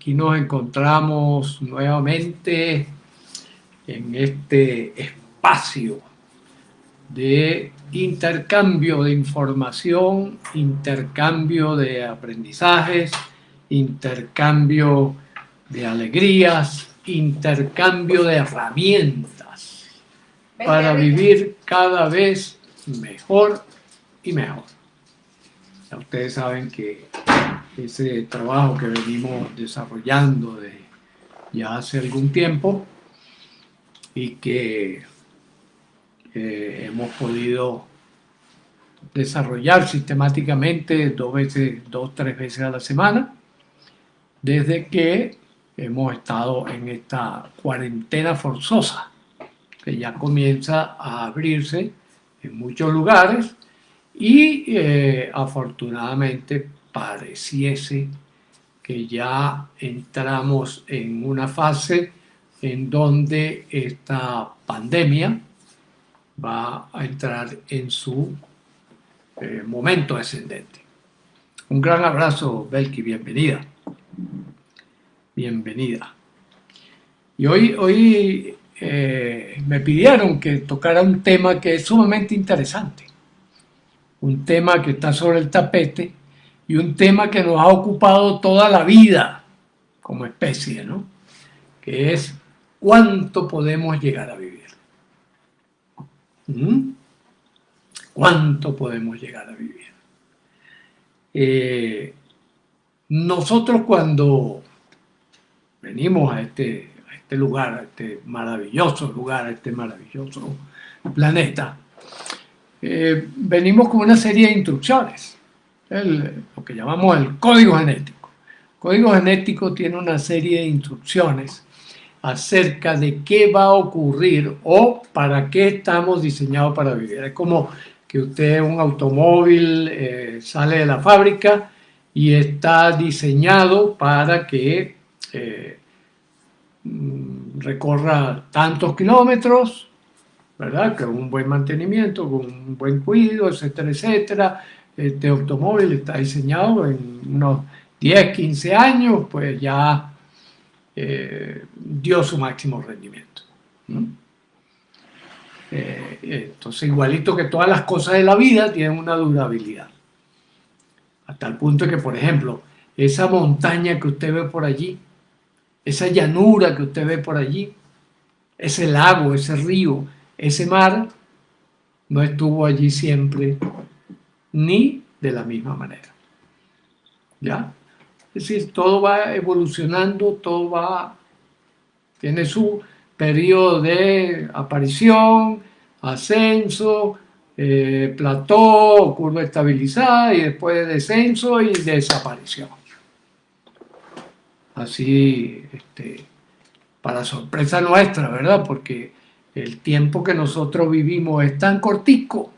Aquí nos encontramos nuevamente en este espacio de intercambio de información, intercambio de aprendizajes, intercambio de alegrías, intercambio de herramientas para vivir cada vez mejor y mejor. Ya ustedes saben que ese trabajo que venimos desarrollando de ya hace algún tiempo y que hemos podido desarrollar sistemáticamente dos, tres veces a la semana, desde que hemos estado en esta cuarentena forzosa, que ya comienza a abrirse en muchos lugares y afortunadamente pareciese que ya entramos en una fase en donde esta pandemia va a entrar en su momento ascendente. Un gran abrazo, Belki, bienvenida. Bienvenida. Y hoy me pidieron que tocara un tema que es sumamente interesante, un tema que está sobre el tapete y un tema que nos ha ocupado toda la vida como especie, ¿no? Que es cuánto podemos llegar a vivir. ¿Cuánto podemos llegar a vivir? Nosotros cuando venimos a este lugar, a este maravilloso lugar, a este maravilloso planeta, venimos con una serie de instrucciones, lo que llamamos el código genético. El código genético tiene una serie de instrucciones acerca de qué va a ocurrir o para qué estamos diseñados para vivir. Es como que usted, un automóvil, sale de la fábrica y está diseñado para que recorra tantos kilómetros, ¿verdad? Con un buen mantenimiento, con un buen cuidado, etcétera, etcétera. Este automóvil está diseñado en unos 10, 15 años, pues ya dio su máximo rendimiento, ¿no? Entonces, igualito que todas las cosas de la vida, tienen una durabilidad. Hasta el punto de que, por ejemplo, esa montaña que usted ve por allí, esa llanura que usted ve por allí, ese lago, ese río, ese mar, no estuvo allí siempre, ni de la misma manera. ¿Ya? Es decir, todo va evolucionando, tiene su periodo de aparición, ascenso, plató, curva estabilizada y después de descenso y desaparición. Así, para sorpresa nuestra, ¿verdad? Porque el tiempo que nosotros vivimos es tan cortico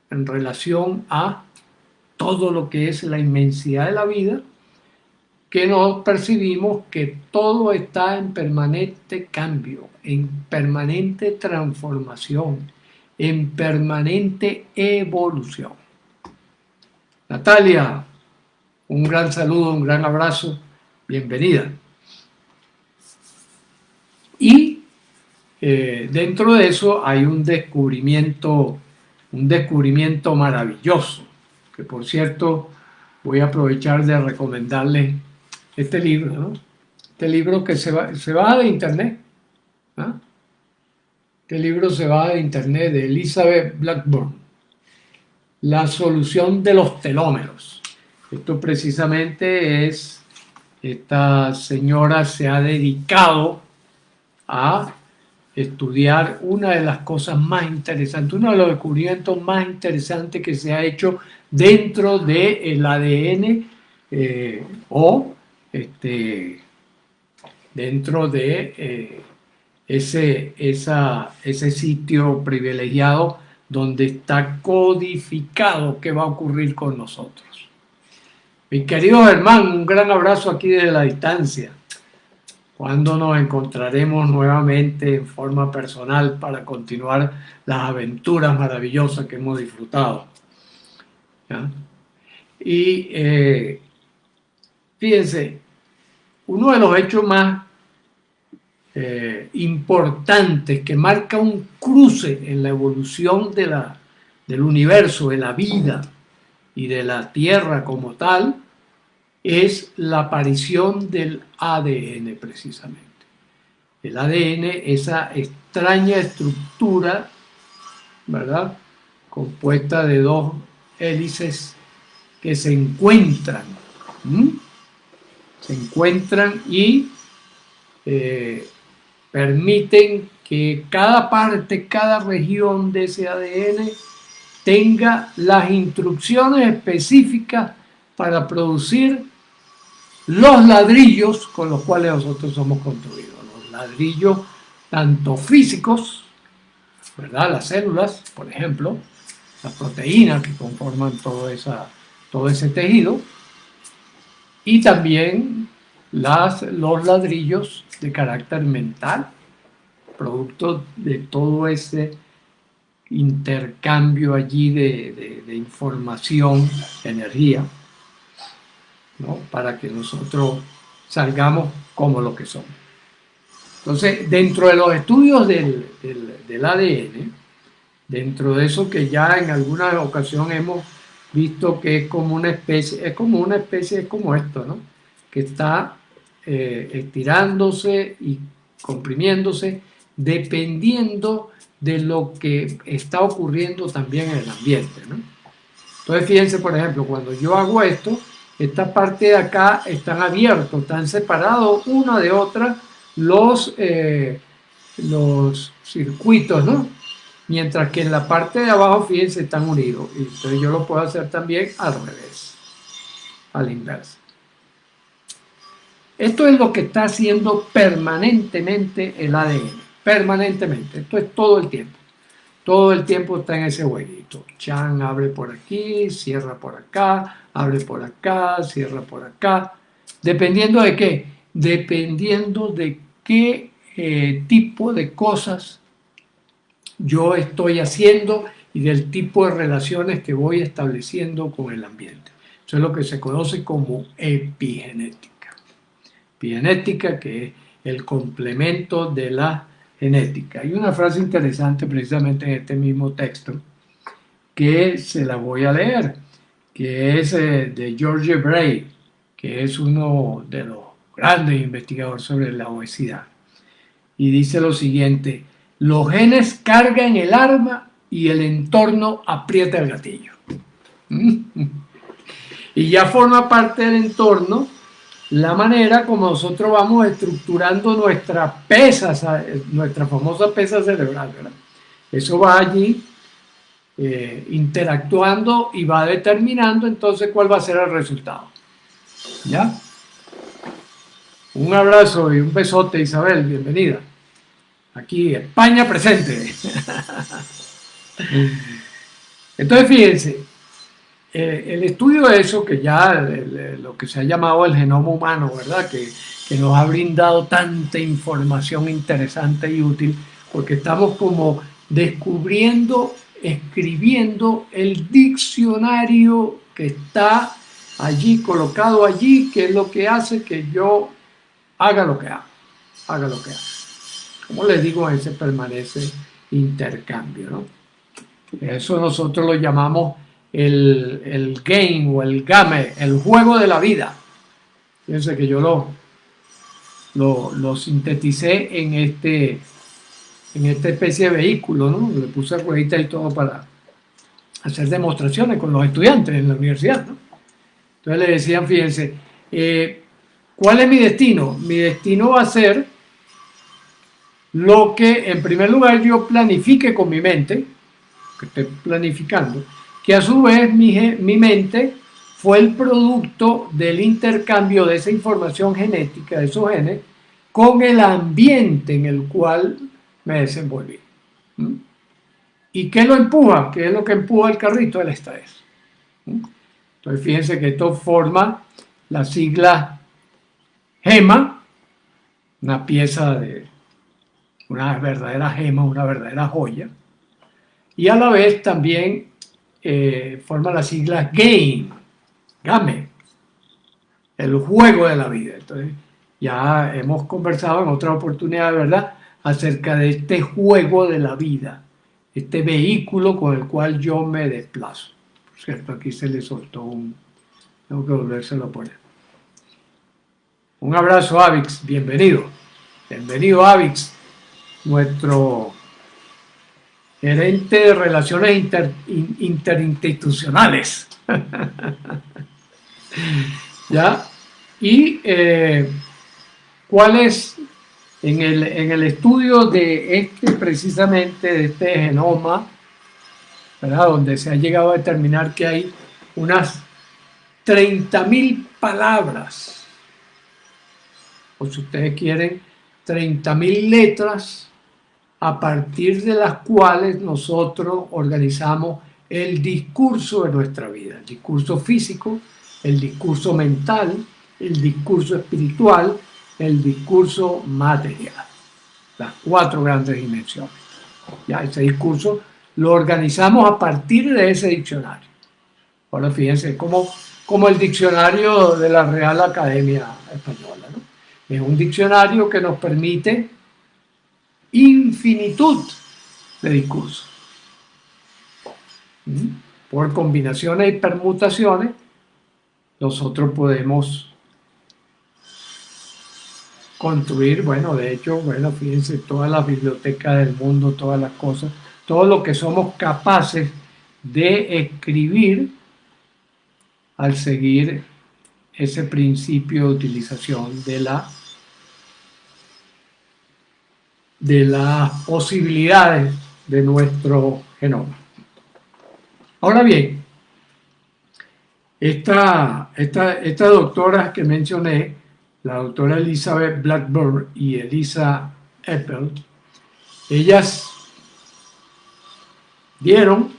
en relación a todo lo que es la inmensidad de la vida, que nos percibimos que todo está en permanente cambio, en permanente transformación, en permanente evolución. Natalia, un gran saludo, un gran abrazo, bienvenida. Y dentro de eso hay un descubrimiento maravilloso, que por cierto voy a aprovechar de recomendarles este libro, ¿no? Este libro que se va de internet, ¿no? Este libro se va de internet, de Elizabeth Blackburn, La solución de los telómeros. Esto precisamente es, esta señora se ha dedicado a estudiar una de las cosas más interesantes, uno de los descubrimientos más interesantes que se ha hecho dentro del ADN dentro de ese sitio privilegiado donde está codificado qué va a ocurrir con nosotros. Mi querido Germán, un gran abrazo aquí desde la distancia. ¿Cuándo nos encontraremos nuevamente en forma personal para continuar las aventuras maravillosas que hemos disfrutado? ¿Ya? Y fíjense, uno de los hechos más importantes que marca un cruce en la evolución del universo, de la vida y de la Tierra como tal, es la aparición del ADN precisamente. El ADN, esa extraña estructura, ¿verdad?, compuesta de dos hélices que se encuentran, y permiten que cada parte, cada región de ese ADN tenga las instrucciones específicas para producir los ladrillos con los cuales nosotros somos construidos. Los ladrillos tanto físicos, ¿verdad?, las células, por ejemplo, las proteínas que conforman todo ese tejido, y también los ladrillos de carácter mental, producto de todo ese intercambio allí de información, de energía, ¿no?, para que nosotros salgamos como lo que somos. Entonces, dentro de los estudios del ADN, dentro de eso que ya en alguna ocasión hemos visto que es como una especie, es como esto, ¿no?, que está estirándose y comprimiéndose dependiendo de lo que está ocurriendo también en el ambiente, ¿no? Entonces, fíjense, por ejemplo, cuando yo hago esto, esta parte de acá están abiertos, están separados una de otra los circuitos, ¿no? Mientras que en la parte de abajo, fíjense, están unidos. Y entonces yo lo puedo hacer también al revés, a la inversa. Esto es lo que está haciendo permanentemente el ADN, permanentemente. Esto es todo el tiempo. Todo el tiempo está en ese jueguito. Chan abre por aquí, cierra por acá, abre por acá, cierra por acá. ¿Dependiendo de qué? Dependiendo de qué tipo de cosas yo estoy haciendo y del tipo de relaciones que voy estableciendo con el ambiente. Eso es lo que se conoce como epigenética. Epigenética, que es el complemento de la genética. Hay una frase interesante precisamente en este mismo texto que se la voy a leer, que es de George Bray, que es uno de los grandes investigadores sobre la obesidad. Y dice lo siguiente: los genes cargan el arma y el entorno aprieta el gatillo. Y ya forma parte del entorno la manera como nosotros vamos estructurando nuestra famosa pesa cerebral, ¿verdad? Eso va allí interactuando y va determinando entonces cuál va a ser el resultado. ¿Ya? Un abrazo y un besote, Isabel, bienvenida. Aquí, España presente. Entonces, fíjense, el estudio de eso, que ya lo que se ha llamado el genoma humano, ¿verdad?, que nos ha brindado tanta información interesante y útil, porque estamos como descubriendo, escribiendo el diccionario que está allí, colocado allí, que es lo que hace que yo haga lo que haga lo que haga. Como les digo, ese permanece intercambio, ¿no? Eso nosotros lo llamamos el game o el game, el juego de la vida. Fíjense que yo lo sinteticé en esta especie de vehículo, ¿no? Le puse rueditas y todo para hacer demostraciones con los estudiantes en la universidad, ¿no? Entonces le decían, fíjense, ¿cuál es mi destino? Mi destino va a ser lo que en primer lugar yo planifique con mi mente, que esté planificando, que a su vez mi mente fue el producto del intercambio de esa información genética, de esos genes, con el ambiente en el cual me desenvolví. ¿Y qué lo empuja? ¿Qué es lo que empuja el carrito? El estrés. Entonces fíjense que esto forma la sigla gema, una pieza de una verdadera gema, una verdadera joya, y a la vez también forma las siglas game, el juego de la vida. Entonces, Ya hemos conversado en otra oportunidad, ¿verdad?, acerca de este juego de la vida, este vehículo con el cual yo me desplazo. Por cierto, aquí se le soltó un... Tengo que volvérselo a poner. Un abrazo, Avix, bienvenido. Bienvenido, Avix, nuestro gerente de relaciones interinstitucionales. ¿Ya? Y cuál es, en el estudio de precisamente de este genoma, ¿verdad?, donde se ha llegado a determinar que hay unas 30.000 palabras, o si ustedes quieren, 30.000 letras, a partir de las cuales nosotros organizamos el discurso de nuestra vida, el discurso físico, el discurso mental, el discurso espiritual, el discurso material, las 4 grandes dimensiones. Ya ese discurso lo organizamos a partir de ese diccionario. Ahora fíjense, como el diccionario de la Real Academia Española, ¿no? Es un diccionario que nos permite infinitud de discursos. Por combinaciones y permutaciones, nosotros podemos construir, bueno, de hecho, bueno, fíjense, todas las bibliotecas del mundo, todas las cosas, todo lo que somos capaces de escribir al seguir ese principio de utilización de las posibilidades de nuestro genoma. Ahora bien, esta doctora que mencioné, la doctora Elizabeth Blackburn y Elisa Epel, ellas dieron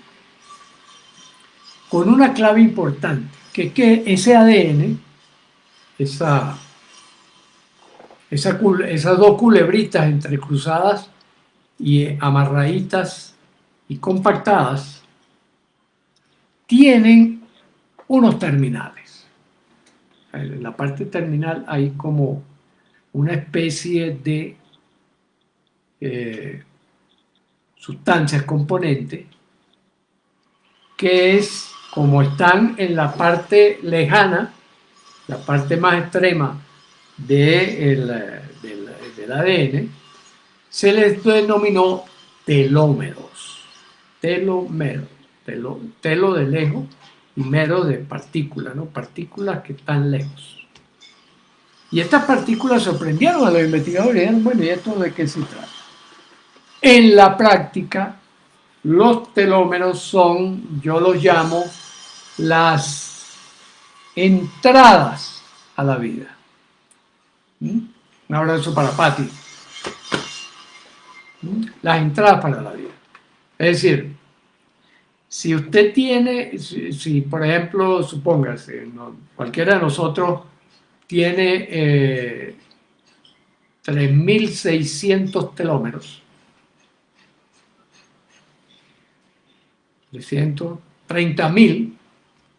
con una clave importante, que es que ese ADN, esas 2 culebritas entrecruzadas y amarraditas y compactadas, tienen unos terminales. En la parte terminal hay como una especie de sustancias componentes que es, como están en la parte lejana, la parte más extrema del ADN, se les denominó telómeros. Telómeros. Telo de lejos y mero de partículas, ¿no? Partículas que están lejos. Y estas partículas sorprendieron a los investigadores y dijeron, bueno, ¿y esto de qué se trata? En la práctica, los telómeros son, yo los llamo, las entradas a la vida. Un abrazo para Patti. Las entradas para la vida. Es decir, si usted tiene, si por ejemplo, supóngase, cualquiera de nosotros tiene 3.600 telómeros, 30.000,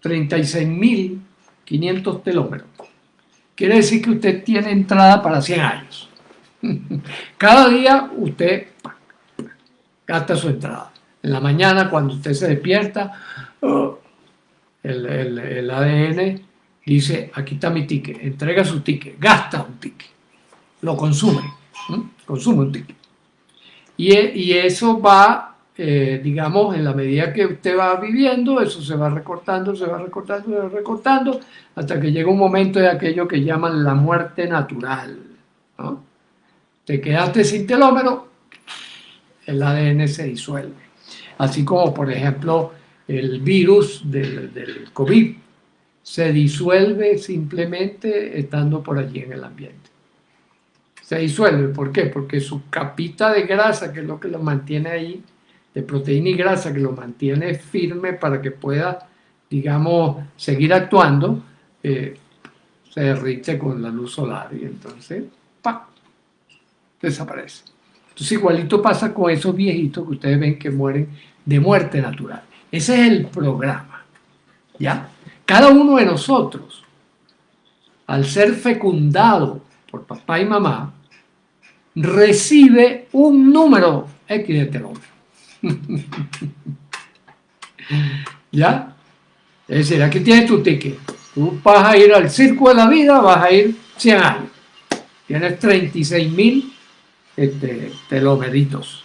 36.500 telómeros. Quiere decir que usted tiene entrada para 100 años. Cada día usted gasta su entrada. En la mañana, cuando usted se despierta, el ADN dice, aquí está mi ticket, entrega su ticket, gasta un ticket, lo consume, consume un ticket. Y eso va, digamos, en la medida que usted va viviendo, eso se va recortando, se va recortando, se va recortando, hasta que llega un momento de aquello que llaman la muerte natural, ¿no? Te quedaste sin telómero, el ADN se disuelve. Así como, por ejemplo, el virus del COVID se disuelve simplemente estando por allí en el ambiente. Se disuelve, ¿por qué? Porque su capita de grasa, que es lo que lo mantiene ahí, de proteína y grasa, que lo mantiene firme para que pueda, digamos, seguir actuando, se derrite con la luz solar y entonces, ¡pam!, desaparece. Entonces igualito pasa con esos viejitos que ustedes ven que mueren de muerte natural. Ese es el programa, ¿ya? Cada uno de nosotros, al ser fecundado por papá y mamá, recibe un número X de telómero. ¿Ya? Es decir, aquí tienes tu ticket. Tú vas a ir al circo de la vida, vas a ir 100 años. Tienes 36.000 telomeritos,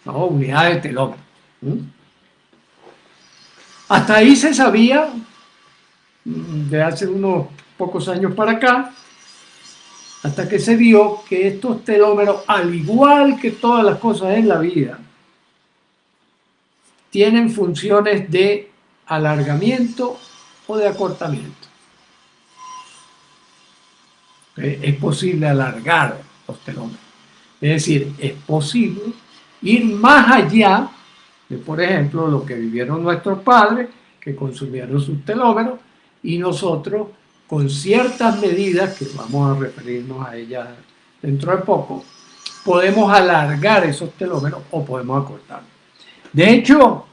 ¿no? Unidades de telómero. Hasta ahí se sabía, de hace unos pocos años para acá, hasta que se vio que estos telómeros, al igual que todas las cosas en la vida, tienen funciones de alargamiento o de acortamiento. Es posible alargar los telómeros. Es decir, es posible ir más allá de, por ejemplo, lo que vivieron nuestros padres, que consumieron sus telómeros, y nosotros, con ciertas medidas, que vamos a referirnos a ellas dentro de poco, podemos alargar esos telómeros o podemos acortarlos. De hecho,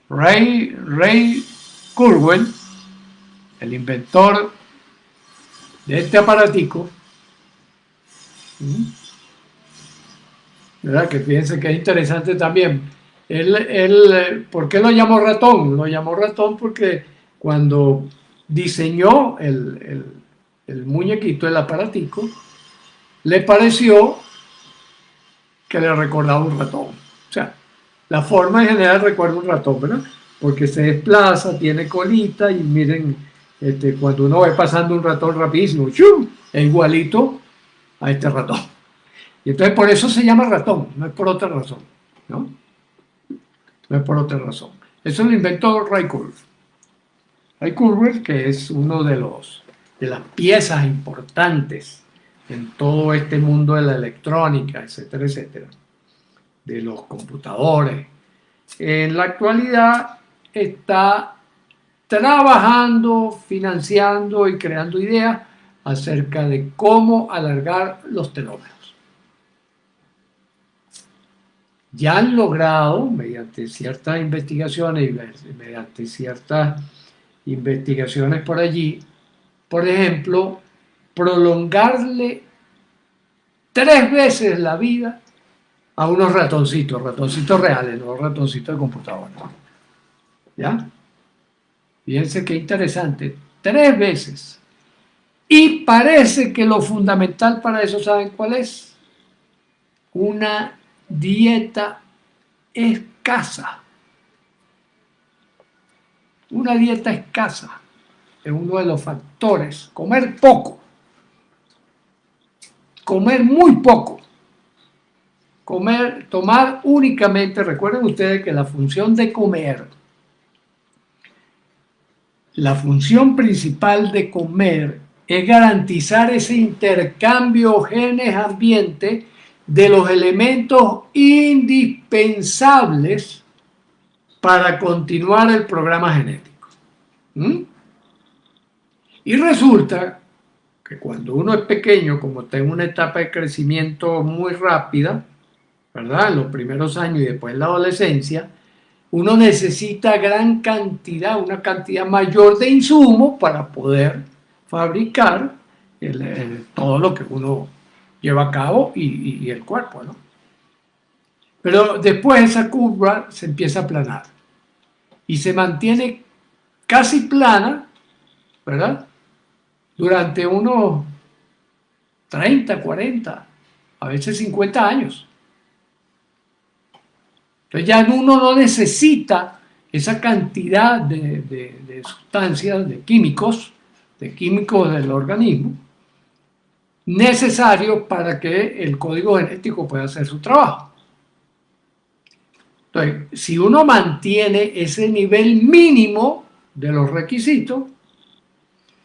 Ray Kurzweil, el inventor de este aparatico, ¿verdad? Que fíjense que es interesante también. ¿Por qué lo llamó ratón? Lo llamó ratón porque cuando diseñó el muñequito, el aparatico, le pareció que le recordaba un ratón. O sea, la forma en general recuerda un ratón, ¿verdad? Porque se desplaza, tiene colita y miren, cuando uno ve pasando un ratón rapidísimo, ¡shum!, es igualito a este ratón. Y entonces por eso se llama ratón, no es por otra razón, ¿no? No es por otra razón. Eso lo inventó Ray Kurzweil. Ray Kurzweil, que es uno de las piezas importantes en todo este mundo de la electrónica, etcétera, etcétera, de los computadores. En la actualidad está trabajando, financiando y creando ideas acerca de cómo alargar los telómeros. Ya han logrado, mediante ciertas investigaciones y mediante ciertas investigaciones por allí, por ejemplo, prolongarle 3 veces la vida a unos ratoncitos reales, no ratoncitos de computadora. ¿Ya? Fíjense qué interesante, 3 veces. Y parece que lo fundamental para eso, ¿saben cuál es? Una dieta escasa. Una dieta escasa es uno de los factores. Comer poco. Comer muy poco. Tomar únicamente, recuerden ustedes que la función de comer, la función principal de comer es garantizar ese intercambio genes-ambiente de los elementos indispensables para continuar el programa genético. Y resulta que cuando uno es pequeño, como está en una etapa de crecimiento muy rápida, ¿verdad?, en los primeros años y después en la adolescencia, uno necesita gran cantidad, una cantidad mayor de insumos para poder fabricar todo lo que uno lleva a cabo y el cuerpo, ¿no? Pero después esa curva se empieza a aplanar y se mantiene casi plana, ¿verdad?, durante unos 30, 40, a veces 50 años. Entonces ya uno no necesita esa cantidad de sustancias, de químicos del organismo, necesarios para que el código genético pueda hacer su trabajo. Entonces, si uno mantiene ese nivel mínimo de los requisitos,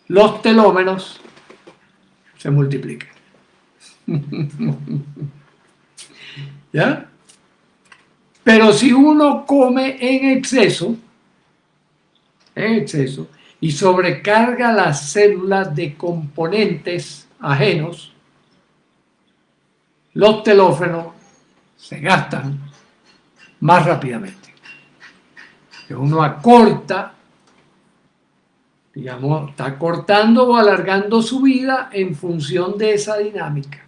los telómeros se multiplican. ¿Ya? Pero si uno come en exceso y sobrecarga las células de componentes ajenos, los telómeros se gastan más rápidamente. Que uno acorta digamos, está cortando o alargando su vida en función de esa dinámica.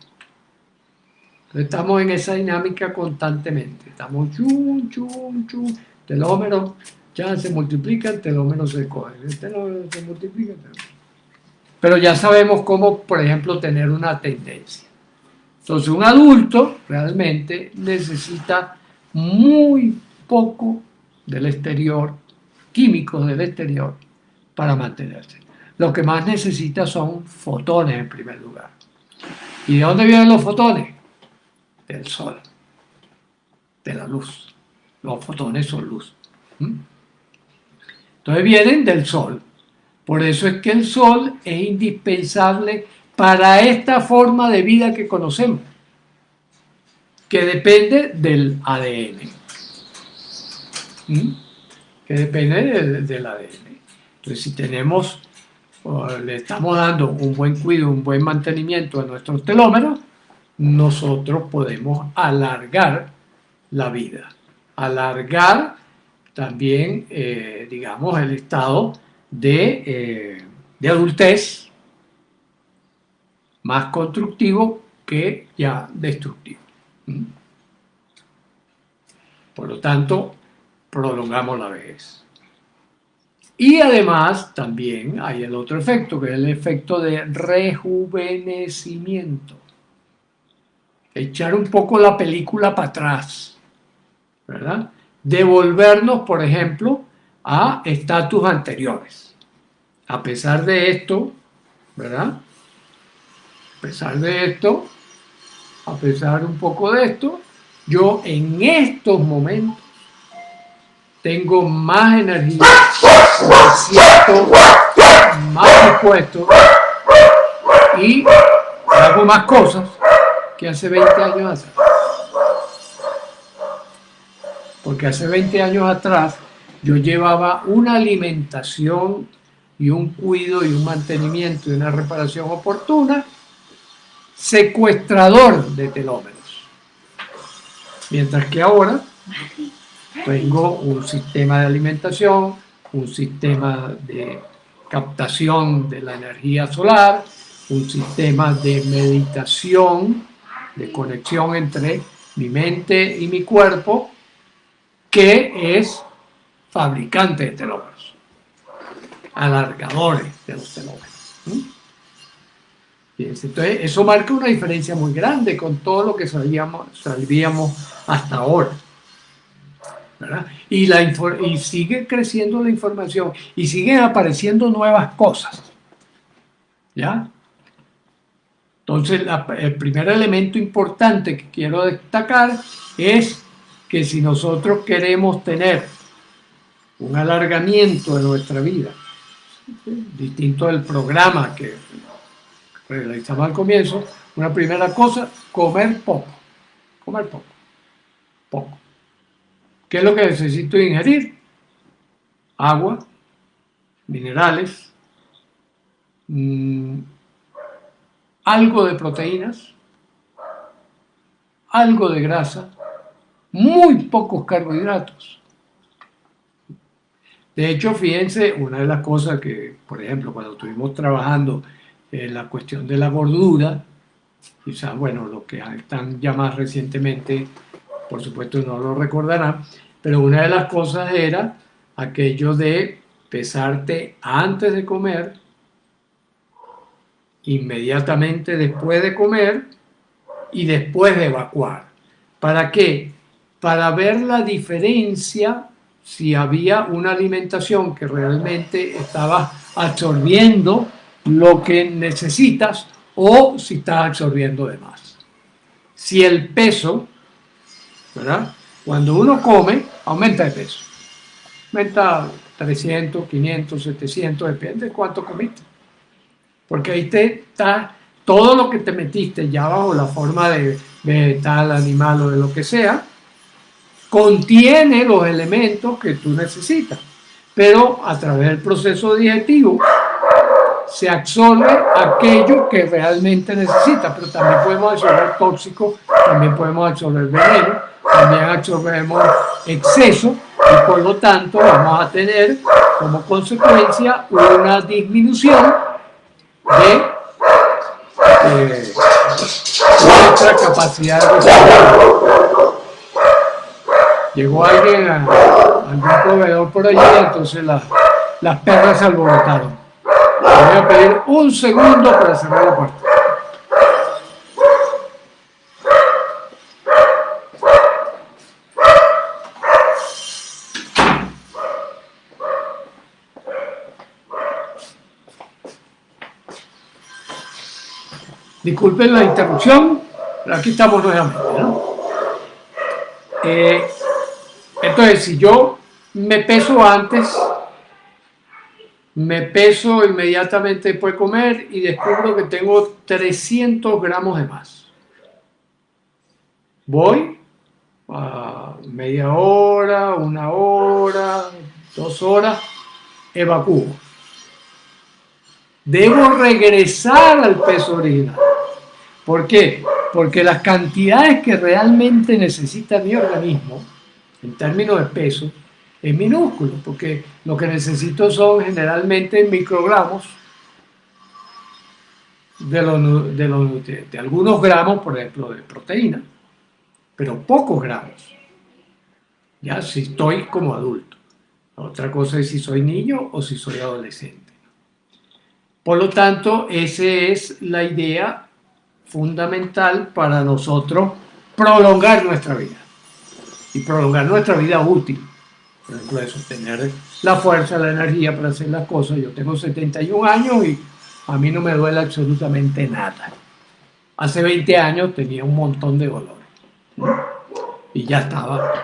Entonces estamos en esa dinámica constantemente. Estamos chum, chum, chum, telómeros, ya se multiplican, telómeros se cogen, el telómero se multiplica, pero ya sabemos cómo, por ejemplo, tener una tendencia. Entonces, un adulto realmente necesita muy poco del exterior, químicos del exterior, para mantenerse. Lo que más necesita son fotones en primer lugar. ¿Y de dónde vienen los fotones? Del sol, de la luz. Los fotones son luz. Entonces vienen del sol. Por eso es que el sol es indispensable para esta forma de vida que conocemos, que depende del ADN. Que depende del ADN. Entonces, si tenemos, le estamos dando un buen cuidado, un buen mantenimiento a nuestros telómeros, nosotros podemos alargar la vida. Alargar también, digamos, el estado de adultez, más constructivo que ya destructivo. Por lo tanto, prolongamos la vejez. Y además también hay el otro efecto, que es el efecto de rejuvenecimiento. Echar un poco la película para atrás, ¿verdad? Devolvernos, por ejemplo, a estatus anteriores. A pesar de esto, ¿verdad? A pesar de esto, a pesar un poco de esto, yo en estos momentos tengo más energía, me siento más dispuesto y hago más cosas que hace 20 años atrás. Porque hace 20 años atrás yo llevaba una alimentación y un cuidado y un mantenimiento y una reparación oportuna secuestrador de telómeros. Mientras que ahora tengo un sistema de alimentación, un sistema de captación de la energía solar, un sistema de meditación, de conexión entre mi mente y mi cuerpo, que es fabricante de telómeros, alargadores de los telómeros. Entonces, eso marca una diferencia muy grande con todo lo que sabíamos hasta ahora, ¿verdad? Y sigue creciendo la información y siguen apareciendo nuevas cosas, ¿ya? Entonces, el primer elemento importante que quiero destacar es que si nosotros queremos tener un alargamiento de nuestra vida, distinto del programa que realizamos al comienzo, una primera cosa, comer poco. Comer poco. Poco. ¿Qué es lo que necesito ingerir? Agua, minerales, algo de proteínas, algo de grasa, muy pocos carbohidratos. De hecho, fíjense, una de las cosas que, por ejemplo, cuando estuvimos trabajando en la cuestión de la gordura, quizás, bueno, lo que están ya más recientemente, por supuesto no lo recordarán, pero una de las cosas era aquello de pesarte antes de comer, inmediatamente después de comer y después de evacuar. ¿Para qué? Para ver la diferencia si había una alimentación que realmente estaba absorbiendo lo que necesitas o si estás absorbiendo de más. Si el peso, ¿verdad? Cuando uno come, aumenta de peso. Aumenta 300, 500, 700, depende de cuánto comiste. Porque ahí está todo lo que te metiste ya bajo la forma de vegetal, animal o de lo que sea, contiene los elementos que tú necesitas. Pero a través del proceso digestivo se absorbe aquello que realmente necesita, pero también podemos absorber tóxicos, también podemos absorber veneno, también absorbemos exceso y por lo tanto vamos a tener como consecuencia una disminución de nuestra capacidad de respirar. Llegó alguien, algún proveedor por allí, entonces las perras se alborotaron. Voy a pedir un segundo para cerrar la puerta. Disculpen la interrupción, pero aquí estamos nuevamente, ¿no? Entonces, si yo me peso antes, me peso inmediatamente después de comer y descubro que tengo 300 gramos de más. Voy a media hora, 1 hora, 2 horas, evacúo. Debo regresar al peso original. ¿Por qué? Porque las cantidades que realmente necesita mi organismo, en términos de peso, es minúsculo, porque lo que necesito son generalmente microgramos de los nutrientes. Algunos gramos, por ejemplo, de proteína, pero pocos gramos. Ya si estoy como adulto. Otra cosa es si soy niño o si soy adolescente. Por lo tanto, esa es la idea fundamental para nosotros prolongar nuestra vida y prolongar nuestra vida útil. Por ejemplo, eso, tener la fuerza, la energía para hacer las cosas. Yo tengo 71 años y a mí no me duele absolutamente nada. Hace 20 años tenía un montón de dolor, ¿no? Y ya estaba,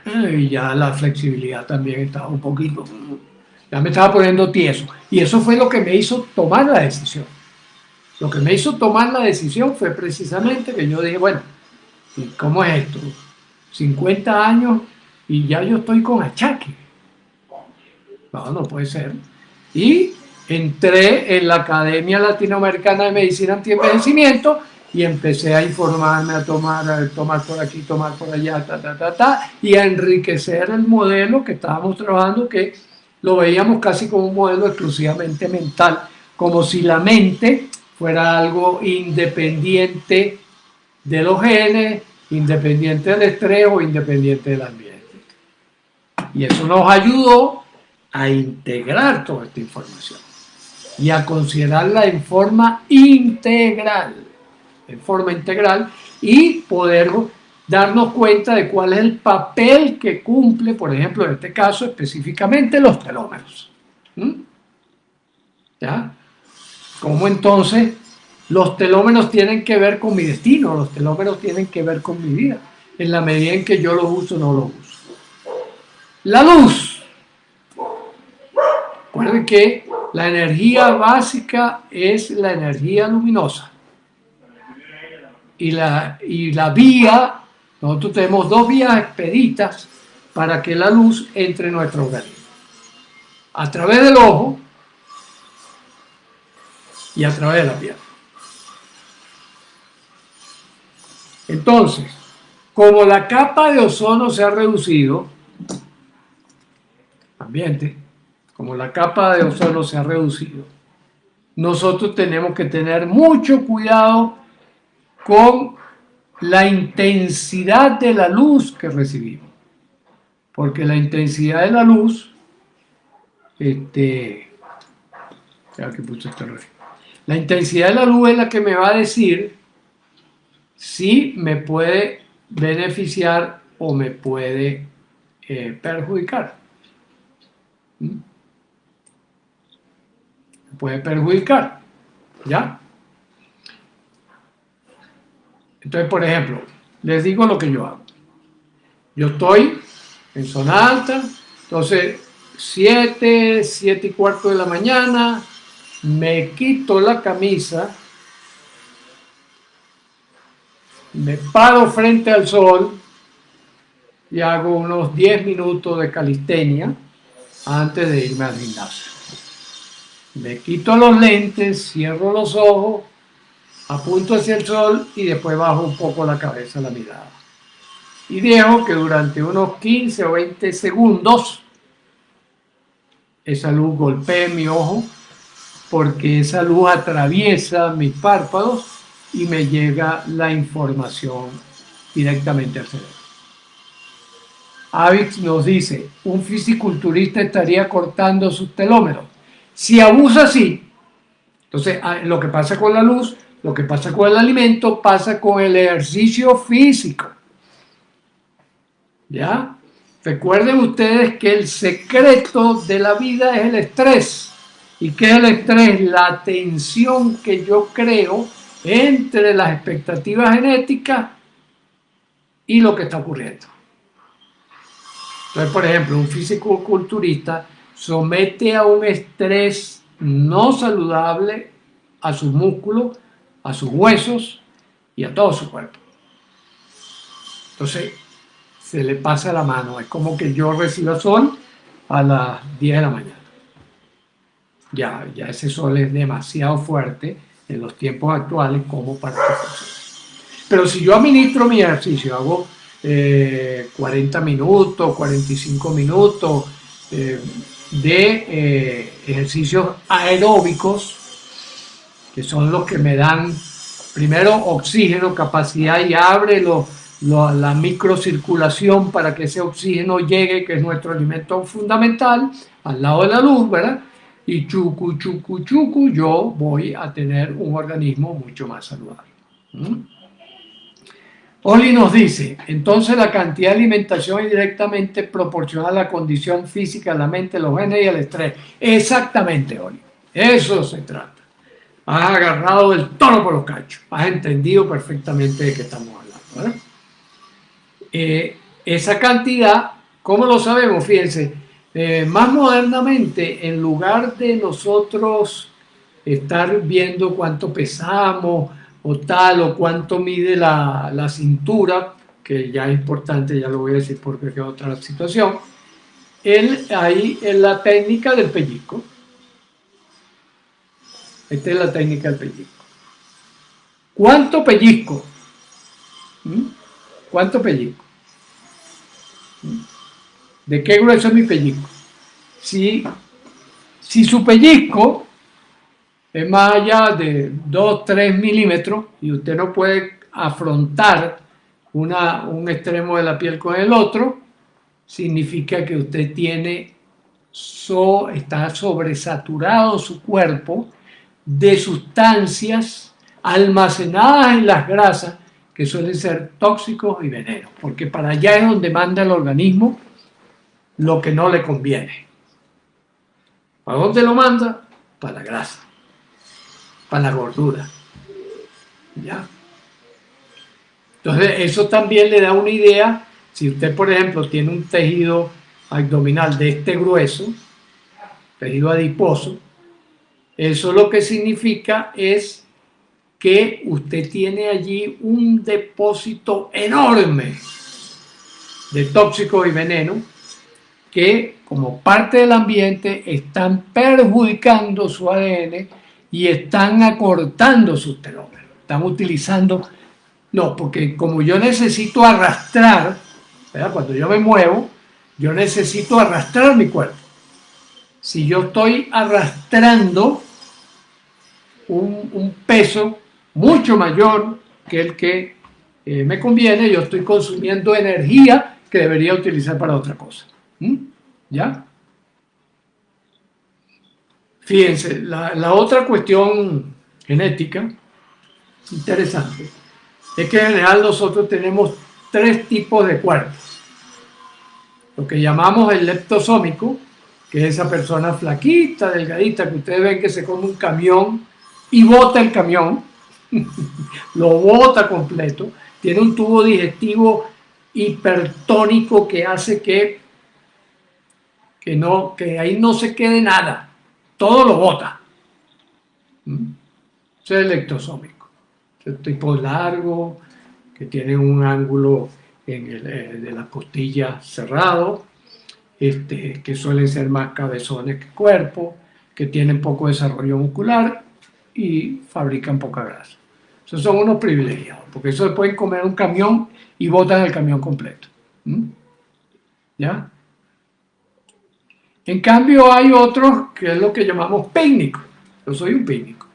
y ya la flexibilidad también estaba un poquito, ya me estaba poniendo tieso. Y eso fue lo que me hizo tomar la decisión. Lo que me hizo tomar la decisión fue precisamente que yo dije, bueno, ¿y cómo es esto? 50 años y ya yo estoy con achaque. No, no puede ser. Y entré en la Academia Latinoamericana de Medicina Antienvejecimiento y empecé a informarme, a tomar por aquí, tomar por allá, y a enriquecer el modelo que estábamos trabajando, que lo veíamos casi como un modelo exclusivamente mental, como si la mente fuera algo independiente de los genes, independiente del estrés o independiente del ambiente. Y eso nos ayudó a integrar toda esta información y a considerarla en forma integral, y poder darnos cuenta de cuál es el papel que cumple, por ejemplo, en este caso específicamente los telómeros. ¿Ya? ¿Cómo entonces los telómeros tienen que ver con mi destino? Los telómeros tienen que ver con mi vida, en la medida en que yo los uso o no los uso. La luz. Recuerden que la energía básica es la energía luminosa. Y la vía, nosotros tenemos 2 vías expeditas para que la luz entre en nuestro organismo. A través del ojo y a través de la piel. Entonces, como la capa de ozono se ha reducido, como la capa de ozono se ha reducido, nosotros tenemos que tener mucho cuidado con la intensidad de la luz que recibimos. Porque la intensidad de la luz, la intensidad de la luz es la que me va a decir si me puede beneficiar o me puede perjudicar. Me puede perjudicar, ¿ya? Entonces, por ejemplo, les digo lo que yo hago. Yo estoy en zona alta, entonces 7:15 de la mañana, me quito la camisa, me paro frente al sol y hago unos 10 minutos de calistenia antes de irme al gimnasio. Me quito los lentes, cierro los ojos, apunto hacia el sol y después bajo un poco la cabeza, la mirada. y dejo que durante unos 15 o 20 segundos esa luz golpee mi ojo, porque esa luz atraviesa mis párpados y me llega la información directamente al cerebro. Avix nos dice, un fisiculturista estaría cortando sus telómeros. Si abusa así, entonces lo que pasa con la luz, lo que pasa con el alimento, pasa con el ejercicio físico. ¿Ya? Recuerden ustedes que el secreto de la vida es el estrés. ¿Y qué es el estrés? La tensión que yo creo entre las expectativas genéticas y lo que está ocurriendo. Entonces, por ejemplo, un fisicoculturista somete a un estrés no saludable a sus músculos, a sus huesos y a todo su cuerpo. Entonces, se le pasa la mano. Es como que yo reciba sol a las 10 de la mañana. Ya ese sol es demasiado fuerte en los tiempos actuales como para que funcione. Pero si yo administro mi ejercicio, hago 40 minutos, 45 minutos de ejercicios aeróbicos, que son los que me dan primero oxígeno, capacidad, y abre la microcirculación para que ese oxígeno llegue, que es nuestro alimento fundamental, al lado de la luz, ¿verdad? Y chucu, chucu, chucu, yo voy a tener un organismo mucho más saludable. Oli nos dice, entonces la cantidad de alimentación es directamente proporcional a la condición física, la mente, los genes y el estrés. Exactamente, Oli. Eso se trata. Has agarrado el toro por los cachos. Has entendido perfectamente de qué estamos hablando, ¿verdad? Esa cantidad, ¿cómo lo sabemos? Fíjense, más modernamente, en lugar de nosotros estar viendo cuánto pesamos, o tal, o cuánto mide la cintura, que ya es importante, ya lo voy a decir porque es otra situación, ahí en la técnica del pellizco. Esta es la técnica del pellizco. ¿Cuánto pellizco? ¿Cuánto pellizco? ¿De qué grueso es mi pellizco? Si su pellizco es más allá de 2-3 milímetros y usted no puede afrontar un extremo de la piel con el otro, significa que usted está sobresaturado su cuerpo de sustancias almacenadas en las grasas que suelen ser tóxicos y venenos, porque para allá es donde manda el organismo lo que no le conviene. ¿Para dónde lo manda? Para la grasa, para la gordura. ¿Ya? Entonces, eso también le da una idea. Si usted, por ejemplo, tiene un tejido abdominal de este grueso, tejido adiposo, eso lo que significa es que usted tiene allí un depósito enorme de tóxicos y veneno que, como parte del ambiente, están perjudicando su ADN y están acortando sus telómeros. Están utilizando... No, porque como yo necesito arrastrar, ¿verdad? Cuando yo me muevo, yo necesito arrastrar mi cuerpo. Si yo estoy arrastrando un peso mucho mayor que el que me conviene, yo estoy consumiendo energía que debería utilizar para otra cosa. ¿Ya? Fíjense, la otra cuestión genética interesante es que en general nosotros tenemos 3 tipos de cuerpos. Lo que llamamos el leptosómico, que es esa persona flaquita, delgadita, que ustedes ven que se come un camión y bota el camión, lo bota completo, tiene un tubo digestivo hipertónico que hace que ahí no se quede nada, todo lo bota. Ese es el leptosómico. El tipo largo, que tiene un ángulo de las costillas cerrado, que suelen ser más cabezones que cuerpo, que tienen poco desarrollo muscular y fabrican poca grasa. Esos son unos privilegiados, porque eso se pueden comer un camión y botan el camión completo. ¿Ya? En cambio hay otros que es lo que llamamos pícnicos. Yo soy un pícnico.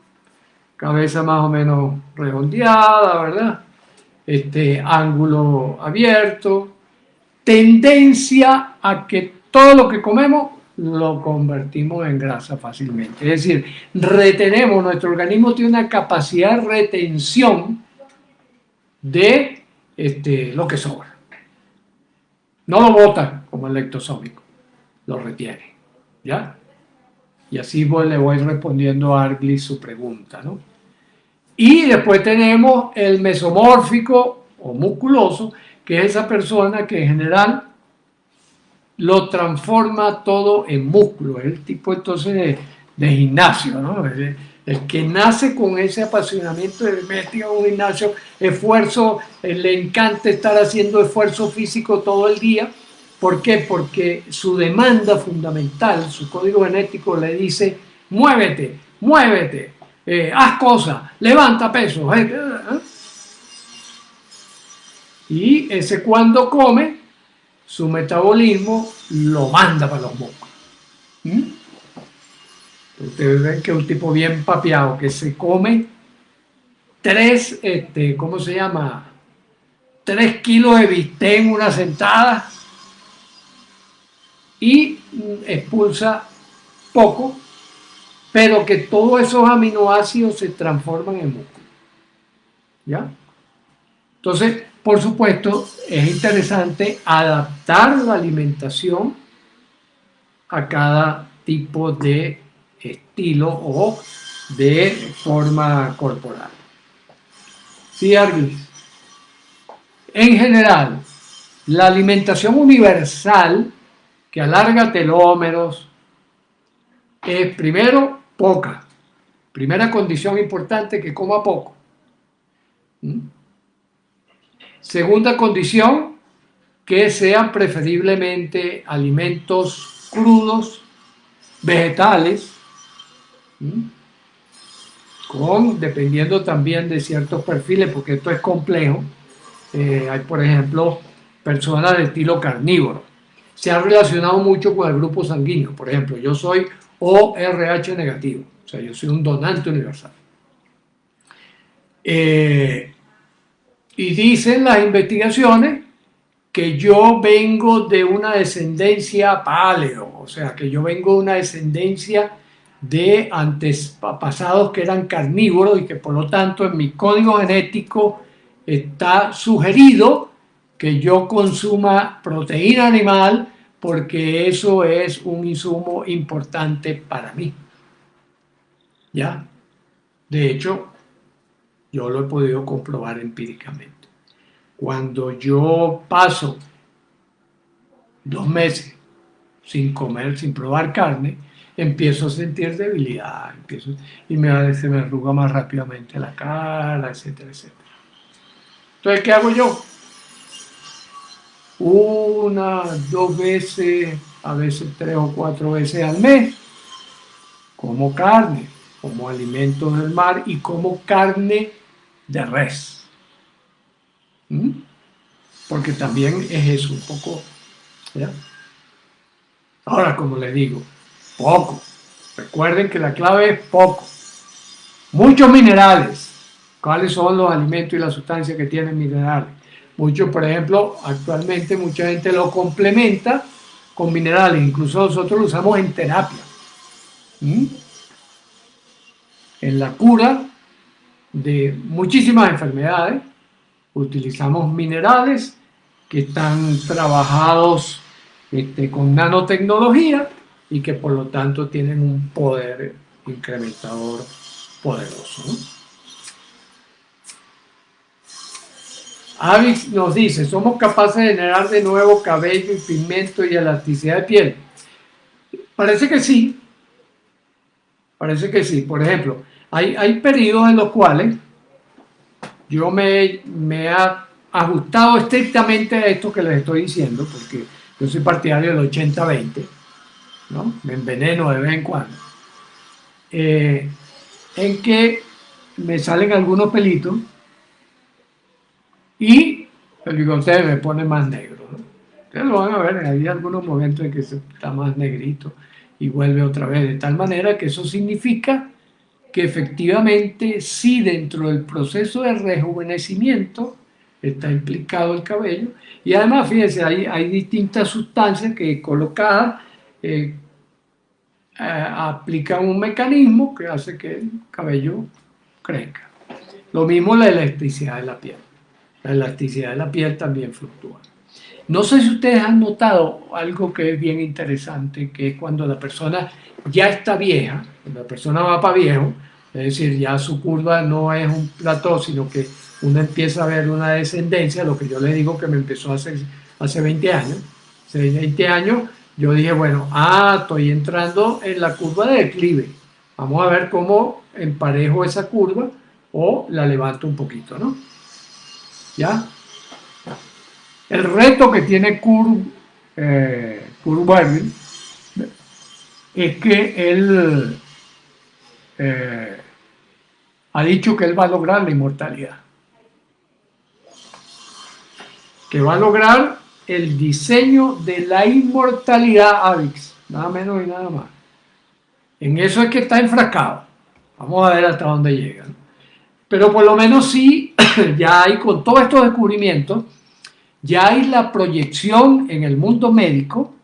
Cabeza más o menos redondeada, ¿verdad? Ángulo abierto. Tendencia a que todo lo que comemos lo convertimos en grasa fácilmente. Es decir, retenemos, nuestro organismo tiene una capacidad de retención de lo que sobra. No lo bota como el lectosómico, lo retiene. ¿Ya? Y así le voy respondiendo a Arglis su pregunta, ¿no? Y después tenemos el mesomórfico o musculoso, que es esa persona que en general lo transforma todo en músculo. Es el tipo entonces de gimnasio, ¿no? El que nace con ese apasionamiento de meter a un gimnasio, esfuerzo, le encanta estar haciendo esfuerzo físico todo el día. ¿Por qué? Porque su demanda fundamental, su código genético le dice, muévete, muévete, haz cosas, levanta pesos. Y ese cuando come, su metabolismo lo manda para los músculos. Ustedes ven que es un tipo bien papeado, que se come 3, ¿cómo se llama? 3 kilos de bistec en una sentada y expulsa poco, pero que todos esos aminoácidos se transforman en músculo. ¿Ya? Entonces, por supuesto, es interesante adaptar la alimentación a cada tipo de estilo o de forma corporal. Sí, Arglis. En general, la alimentación universal que alarga telómeros es primero poca. Primera condición importante, que coma poco. Segunda condición, que sean preferiblemente alimentos crudos, vegetales, dependiendo también de ciertos perfiles, porque esto es complejo. Hay, por ejemplo, personas de estilo carnívoro. Se ha relacionado mucho con el grupo sanguíneo. Por ejemplo, yo soy ORH negativo, o sea, yo soy un donante universal. Y dicen las investigaciones que yo vengo de una descendencia paleo, o sea, que yo vengo de una descendencia de antepasados que eran carnívoros y que por lo tanto en mi código genético está sugerido que yo consuma proteína animal porque eso es un insumo importante para mí. ¿Ya? De hecho, yo lo he podido comprobar empíricamente. Cuando yo paso 2 meses sin comer, sin probar carne, empiezo a sentir debilidad, se me arruga más rápidamente la cara, etcétera, etcétera. Entonces, ¿qué hago yo? 1, 2 veces, a veces 3 o 4 veces al mes, como carne, como alimentos del mar y como carne de res. Porque también es eso, un poco, ¿ya? Ahora, como les digo, poco. Recuerden que la clave es poco. Muchos minerales. ¿Cuáles son los alimentos y las sustancias que tienen minerales? Muchos, por ejemplo, actualmente mucha gente lo complementa con minerales. Incluso nosotros lo usamos en terapia. En la cura de muchísimas enfermedades utilizamos minerales que están trabajados con nanotecnología y que por lo tanto tienen un poder incrementador poderoso, ¿no? Avix nos dice, ¿somos capaces de generar de nuevo cabello y pigmento y elasticidad de piel? Parece que sí. Parece que sí. Por ejemplo, hay periodos en los cuales yo me he ajustado estrictamente a esto que les estoy diciendo, porque yo soy partidario del 80-20, ¿no? Me enveneno de vez en cuando. En que me salen algunos pelitos y el bigote me pone más negro, ¿no? Ustedes lo van a ver, hay algunos momentos en que se está más negrito y vuelve otra vez, de tal manera que eso significa que efectivamente sí, dentro del proceso de rejuvenecimiento está implicado el cabello, y además fíjense, hay distintas sustancias que colocadas aplican un mecanismo que hace que el cabello crezca. Lo mismo la elasticidad de la piel. La elasticidad de la piel también fluctúa. No sé si ustedes han notado algo que es bien interesante, que es cuando la persona ya está vieja, cuando la persona va para viejo, es decir, ya su curva no es un plató, sino que uno empieza a ver una descendencia, lo que yo le digo que me empezó hace 20 años. Hace 20 años yo dije, bueno, estoy entrando en la curva de declive. Vamos a ver cómo emparejo esa curva o la levanto un poquito, ¿no? ¿Ya? El reto que tiene Kurt Weill es que él ha dicho que él va a lograr la inmortalidad, que va a lograr el diseño de la inmortalidad Avix, nada menos y nada más. En eso es que está enfrascado. Vamos a ver hasta dónde llega, ¿no? Pero por lo menos sí, ya hay con todos estos descubrimientos, ya hay la proyección en el mundo médico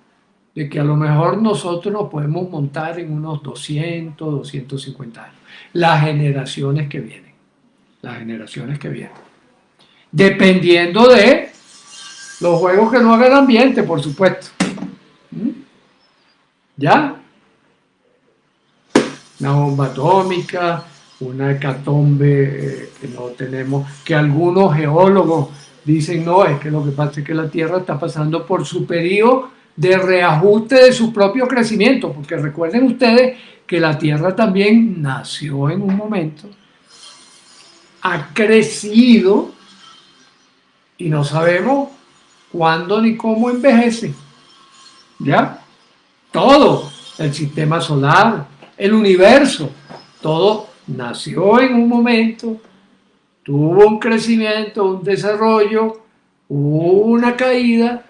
de que a lo mejor nosotros nos podemos montar en unos 200, 250 años. Las generaciones que vienen. Las generaciones que vienen. Dependiendo de los juegos que no haga el ambiente, por supuesto. ¿Ya? Una bomba atómica, una hecatombe que no tenemos, que algunos geólogos dicen, no, es que lo que pasa es que la Tierra está pasando por su periodo de reajuste de su propio crecimiento, porque recuerden ustedes que la Tierra también nació en un momento, ha crecido y no sabemos cuándo ni cómo envejece. ¿Ya? Todo, el sistema solar, el universo, todo nació en un momento, tuvo un crecimiento, un desarrollo, una caída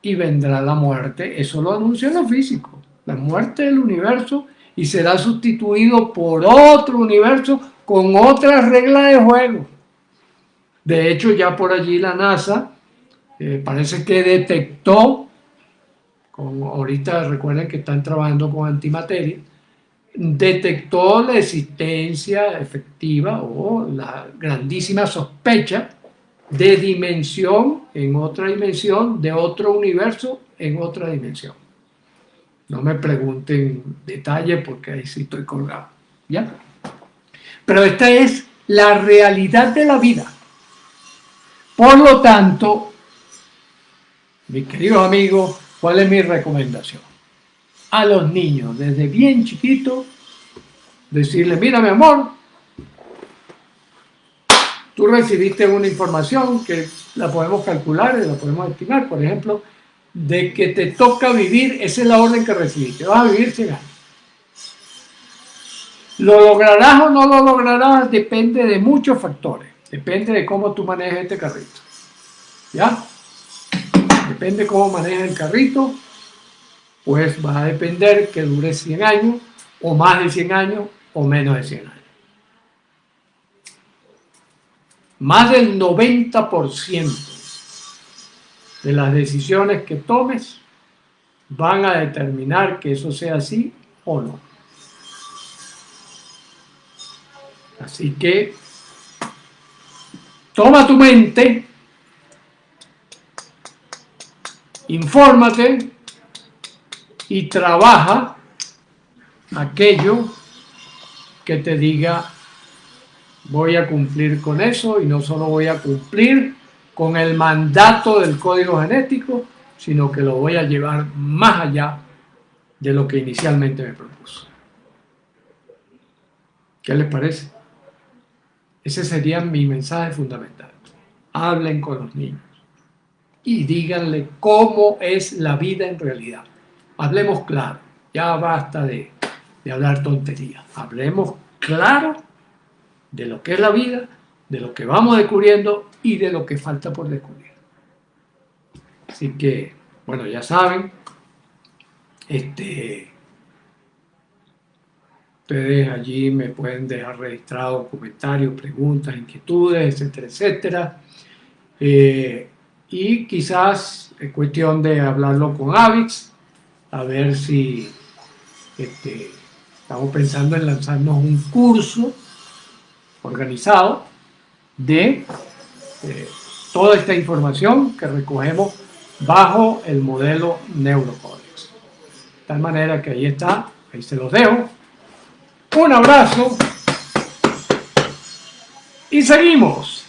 y vendrá la muerte. Eso lo anuncia lo físico, la muerte del universo, y será sustituido por otro universo con otras reglas de juego. De hecho, ya por allí la NASA parece que detectó, ahorita recuerden que están trabajando con antimateria, detectó la existencia efectiva o la grandísima sospecha de dimensión en otra dimensión, de otro universo en otra dimensión. No me pregunten detalles porque ahí sí estoy colgado, ¿ya? Pero esta es la realidad de la vida. Por lo tanto, mis queridos amigos, ¿cuál es mi recomendación? A los niños, desde bien chiquitos, decirles, mira mi amor, tú recibiste una información que la podemos calcular y la podemos estimar, por ejemplo, de que te toca vivir, esa es la orden que recibiste, vas a vivir 100 años. ¿Lo lograrás o no lo lograrás? Depende de muchos factores, depende de cómo tú manejes este carrito, ¿ya? Depende de cómo manejes el carrito, pues va a depender que dure 100 años, o más de 100 años, o menos de 100 años. Más del 90% de las decisiones que tomes van a determinar que eso sea así o no. Así que toma tu mente, infórmate y trabaja aquello que te diga voy a cumplir con eso, y no solo voy a cumplir con el mandato del código genético, sino que lo voy a llevar más allá de lo que inicialmente me propuso. ¿Qué les parece? Ese sería mi mensaje fundamental. Hablen con los niños y díganle cómo es la vida en realidad. Hablemos claro, ya basta de hablar tonterías. Hablemos claro de lo que es la vida, de lo que vamos descubriendo y de lo que falta por descubrir. Así que, bueno, ya saben, ustedes allí me pueden dejar registrados comentarios, preguntas, inquietudes, etcétera, etcétera. Y quizás es cuestión de hablarlo con Avix, a ver si estamos pensando en lanzarnos un curso organizado de toda esta información que recogemos bajo el modelo Neurocodex. De tal manera que ahí está, ahí se los dejo. Un abrazo y seguimos.